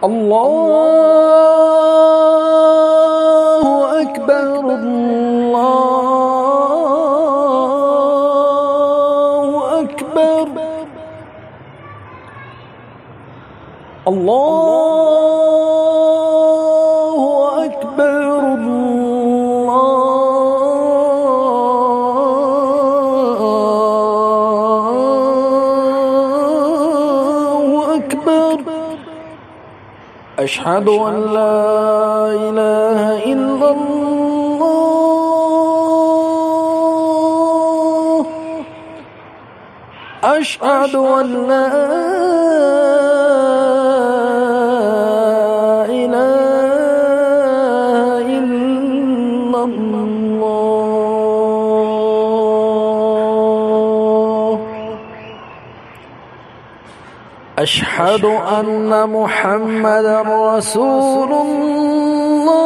الله أكبر الله أكبر الله أكبر الله أكبر. أشهد أن لا إله إلا الله. أشهد أن لا إله إلا الله. أشهد أن محمدا رسول الله.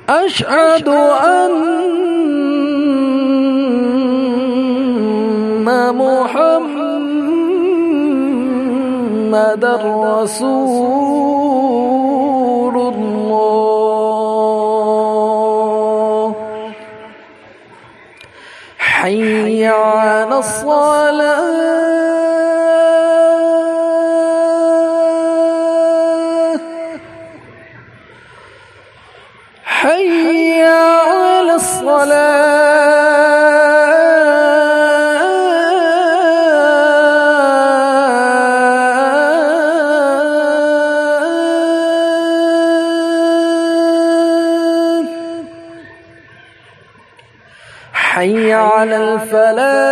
أشهد أن محمدا رسول الله. حي على الصلاة. حي على الصلاة. حي على الفلاح.